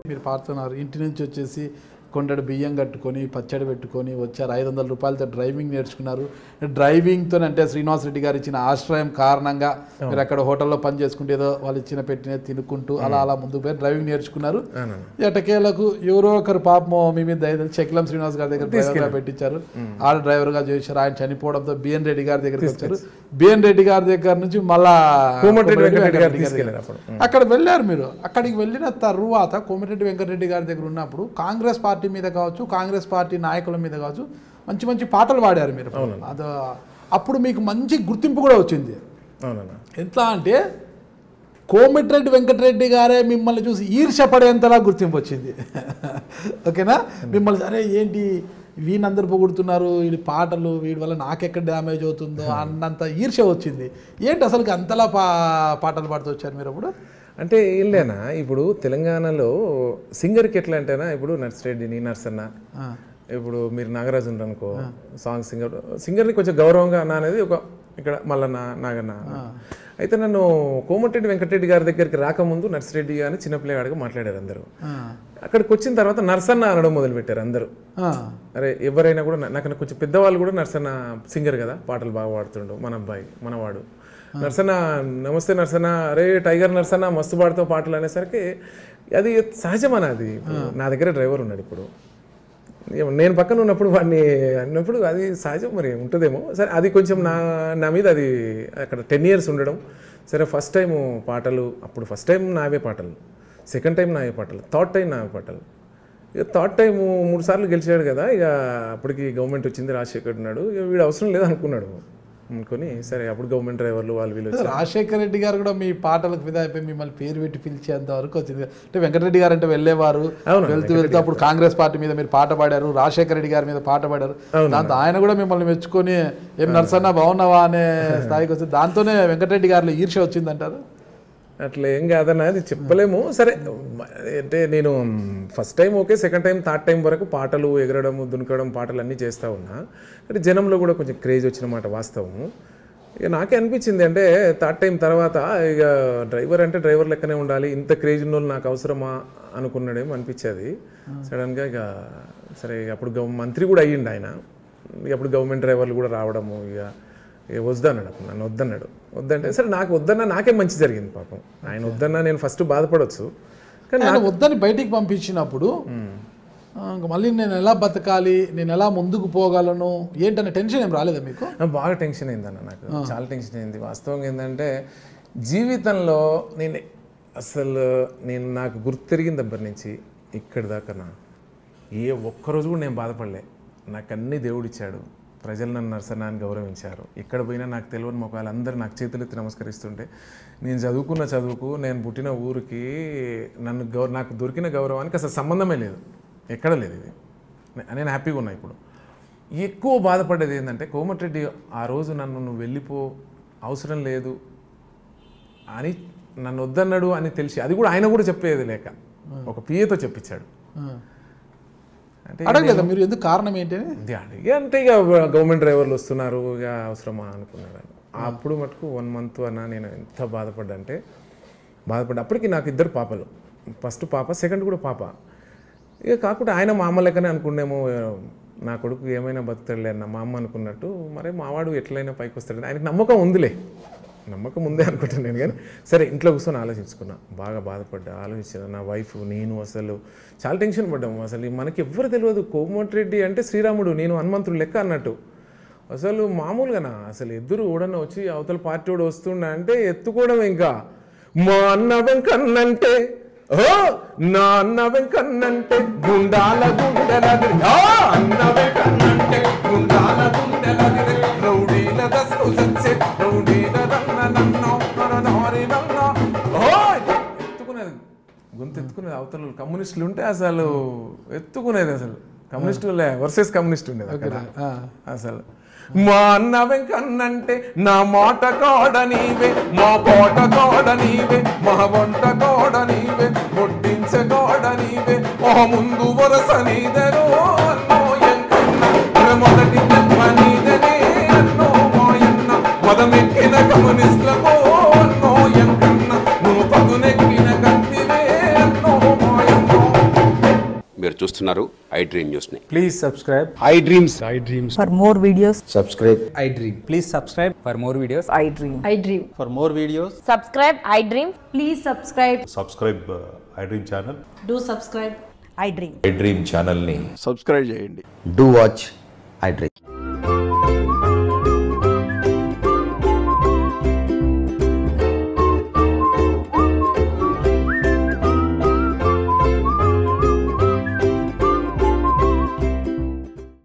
మీరు పాడుతున్నారు, ఇంటి నుంచి వచ్చేసి కొండడు బియ్యం కట్టుకొని పచ్చడి పెట్టుకొని వచ్చారు, 500 రూపాయలతో డ్రైవింగ్ నేర్చుకున్నారు. డ్రైవింగ్తో అంటే శ్రీనివాస్ రెడ్డి గారు ఇచ్చిన ఆశ్రయం కారణంగా మీరు అక్కడ హోటల్లో పని చేసుకుంటే ఏదో వాళ్ళు ఇచ్చిన పెట్టిన తినుకుంటూ అలా ముందుకు పోయి డ్రైవింగ్ నేర్చుకున్నారు. ఎటకేలకు ఎవరో ఒకరు పాపం మీ మీద దయ చెక్లం శ్రీనివాస్ గారి దగ్గర డ్రైవర్గా పెట్టించారు, ఆడ డ్రైవర్గా చేశారు. ఆయన చనిపోవడంతో బిఎన్ రెడ్డి గారి దగ్గరికి వచ్చారు. బిఎన్ రెడ్డి గారి దగ్గర నుంచి మళ్ళా అక్కడ వెళ్ళారు. మీరు అక్కడికి వెళ్ళిన తర్వాత కోమటిరెడ్డి వెంకటరెడ్డి గారి దగ్గర ఉన్నప్పుడు కాంగ్రెస్ పార్టీ మీద కావచ్చు, కాంగ్రెస్ పార్టీ నాయకుల మీద కావచ్చు మంచి మంచి పాటలు పాడారు మీరు. అప్పుడు మీకు మంచి గుర్తింపు కూడా వచ్చింది. ఎంత అంటే కోమటిరెడ్డి వెంకటరెడ్డి గారే మిమ్మల్ని చూసి ఈర్ష్యపడేంతలా గుర్తింపు వచ్చింది. ఓకేనా? మిమ్మల్ని అరే ఏంటి వీళ్ళందరూ పొగుడుతున్నారు, వీడి పాటలు వీడి వల్ల నాకెక్కడ డ్యామేజ్ అవుతుందో అన్నంత ఈర్ష్య వచ్చింది. ఏంటి అసలు అంతలా పాటలు పాడుతూ వచ్చారు మీరు అప్పుడు? అంటే ఏంలేనా, ఇప్పుడు తెలంగాణలో సింగర్కి ఎట్లా అంటేనా, ఇప్పుడు నర్సిరెడ్డిని నర్సన్న, ఇప్పుడు మీరు నాగరాజు అనుకో సాంగ్ సింగర్ని కొంచెం గౌరవంగా అన్న అనేది ఒక ఇక్కడ మల్లన్న నాగన్న. అయితే నన్ను కోమటిరెడ్డి వెంకటరెడ్డి గారి దగ్గరికి రాకముందు నర్సిరెడ్డి అని చిన్నపిల్లగాడిగా మాట్లాడారు అందరూ. అక్కడికి వచ్చిన తర్వాత నర్సన్న అనడం మొదలుపెట్టారు అందరూ. అరే ఎవరైనా కూడా నాకు కొంచెం పెద్దవాళ్ళు కూడా నర్సన్న సింగర్ కదా, పాటలు బాగా పాడుతుండు మన అబ్బాయి మనవాడు నర్సన్న, నమస్తే నర్సన్న, అరే టైగర్ నర్సన్న మస్తు పాడుతావు పాటలు అనేసరికి అది సహజమని. అది నా దగ్గర డ్రైవర్ ఉన్నాడు ఇప్పుడు, నేను పక్కన ఉన్నప్పుడు వాడిని అన్నప్పుడు అది సహజం మరి ఉంటుందేమో. సరే అది కొంచెం నా మీద అది అక్కడ 10 years ఉండడం. సరే ఫస్ట్ టైం పాటలు, అప్పుడు ఫస్ట్ టైం నావే పాటలు, సెకండ్ టైం నావే పాటలు, థర్డ్ టైం నావే పాటలు. ఇక థర్డ్ టైం 3 సార్లు గెలిచాడు కదా, ఇక అప్పటికి గవర్నమెంట్ వచ్చింది, రాజశేఖర్ ఉన్నాడు, ఇక వీడు అవసరం లేదు అనుకున్నాడు అనుకుని సరే అప్పుడు గవర్నమెంట్ డ్రైవర్లు వాళ్ళు వీళ్ళు. రాజశేఖర రెడ్డి గారు కూడా మీ పాటలకు ఫిదా అయిపోయి మిమ్మల్ని పేరు పెట్టి పిలిచేంత వరకు వచ్చింది. అంటే వెంకటరెడ్డి గారు అంటే వెళ్ళేవారు, వెళ్తూ అప్పుడు కాంగ్రెస్ పార్టీ మీద మీరు పాట పాడారు, రాజశేఖర రెడ్డి గారి మీద పాట పాడారు. దాంతో ఆయన కూడా మిమ్మల్ని మెచ్చుకొని ఏం నర్సన్న బాగున్నావా అనే స్థాయికి వచ్చింది. దాంతోనే వెంకటరెడ్డి గారిలో ఈర్ష్య వచ్చిందంటారు? అట్లా ఏం కాదన్నా, అది చెప్పలేము. సరే అంటే నేను first time okay, second time third time వరకు పాటలు ఎగరడం దునకడం పాటలు అన్నీ చేస్తూ ఉన్నా. అంటే జనంలో కూడా కొంచెం క్రేజ్ వచ్చిన మాట వాస్తవము. ఇక నాకే అనిపించింది అంటే థర్డ్ టైం తర్వాత ఇక డ్రైవర్ అంటే డ్రైవర్ లెక్కనే ఉండాలి, ఇంత క్రేజ్ ఉన్న వాళ్ళు నాకు అవసరమా అనుకున్నాడేమో అనిపించేది. సడన్గా ఇక సరే అప్పుడు మంత్రి కూడా అయ్యిండు ఆయన. ఇక అప్పుడు గవర్నమెంట్ డ్రైవర్లు కూడా రావడము, ఇక వద్దన్నాడు. అప్పుడు నన్ను వద్దంటే సరే నాకు వద్దన్నా నాకే మంచి జరిగింది పాపం. ఆయన వద్దన్నా నేను ఫస్ట్ బాధపడవచ్చు, కానీ ఆయన వద్దని బయటికి పంపించినప్పుడు మళ్ళీ నేను ఎలా బతకాలి, నేను ఎలా ముందుకు పోగలను ఏంటనే టెన్షన్ ఏం రాలేదా మీకు? బాగా టెన్షన్ అయిందన్న, నాకు చాలా టెన్షన్ అయింది. వాస్తవంగా ఏంటంటే జీవితంలో నేను నాకు గుర్తు తిరిగిన దగ్గర నుంచి ఇక్కడి దాకా ఏ ఒక్కరోజు కూడా నేను బాధపడలే. నాకు అన్ని దేవుడిచ్చాడు, ప్రజలు నన్ను నర్సన్న అని గౌరవించారు. ఎక్కడ పోయినా నాకు తెలియని మొక్కలు అందరూ నాకు చేతులెత్తి నమస్కరిస్తుంటే, నేను చదువుకున్న చదువుకు నేను పుట్టిన ఊరికి నాకు దొరికిన గౌరవానికి అసలు సంబంధమే లేదు, ఎక్కడ లేదు. ఇది నేను హ్యాపీగా ఉన్నా. ఇప్పుడు ఎక్కువ బాధపడేది ఏంటంటే కోమటిరెడ్డి ఆ రోజు నువ్వు వెళ్ళిపో అవసరం లేదు అని నన్ను వద్దన్నాడు అని తెలిసి, అది కూడా ఆయన కూడా చెప్పేది లేక ఒక పిఏతో చెప్పించాడు. అంటే అడగలేదా మీరు ఎందుకు, కారణం ఏంటి అడిగి? అంటే ఇక గవర్నమెంట్ డ్రైవర్లు వస్తున్నారు, ఇక అవసరమా అనుకున్నాడు. అప్పుడు మటుకు 1 month అన్నా నేను ఎంత బాధపడ్డా. అప్పటికి నాకు 2 పాపలు, ఫస్ట్ పాప సెకండ్ కూడా పాప. ఇక కాకుండా ఆయన మా అమ్మ లెక్కనే అనుకునేమో, నా కొడుకు ఏమైనా బతుకుతాడులే అన్న మా అమ్మ అనుకున్నట్టు, మరి మావాడు ఎట్లయినా పైకి వస్తాడు ఆయనకు నమ్మకం ఉందిలే, నమ్మకం ఉందే అనుకుంటాను నేను. కానీ సరే ఇంట్లో కూర్చొని ఆలోచించుకున్నా, బాగా బాధపడ్డా, ఆలోచించిన నా వైఫ్ నేను అసలు చాలా టెన్షన్ పడ్డాము. అసలు మనకి ఎవ్వరు తెలియదు, కోమటిరెడ్డి అంటే శ్రీరాముడు, నేను హనుమంతుడు లెక్క అన్నట్టు. అసలు మామూలుగానా, అసలు ఎదురు ఓడన్నా వచ్చి అవతల పార్టీ వాడు వస్తుండ అంటే ఎత్తుకోవడం, ఇంకా మా అన్న వెంకన్నంటే నా అన్న వెంకన్నంటే గుండాల గుండెలది, అన్న వెంకన్నంటే గుండాల గుండెలది, రౌడీల దస్తు సచ్చే రౌడీల ఎత్తుకునేది, గొంతు ఎత్తుకునేది. అవతల కమ్యూనిస్టులు ఉంటే అసలు ఎత్తుకునేది, అసలు కమ్యూనిస్టులే వర్సెస్ కమ్యూనిస్ట్ ఉండేది అక్కడ. అసలు మా అన్న వెంకన్నంటే నా మాట కాడ నీవే, మా కోట కాడ నీవే, మా వంట కాడ నీవే, పొట్టించే కాడ నీవే, ముందు వరస నీదెనో అన్నో ఎంకన్న మొదటి జన్మ నీదనే అన్నో మాయన్న పదమెక్కిన కమ్యూనిస్టులకు అన్నో ఎంకన్న నువ్వు పదునెక్కిన కత్తివే అన్నో మాయన్నో. మీరు చూస్తున్నారు ఐ డ్రీమ్ న్యూస్ ని. Please subscribe. I dreams. For more videos, subscribe. I dream. Please subscribe for more videos. I dream. I dream. For more videos. Subscribe, I dream. Please subscribe. Subscribe I dream channel. Do subscribe. I dream. I dream ఛానల్ని subscribe చేయండి. Do watch I dream.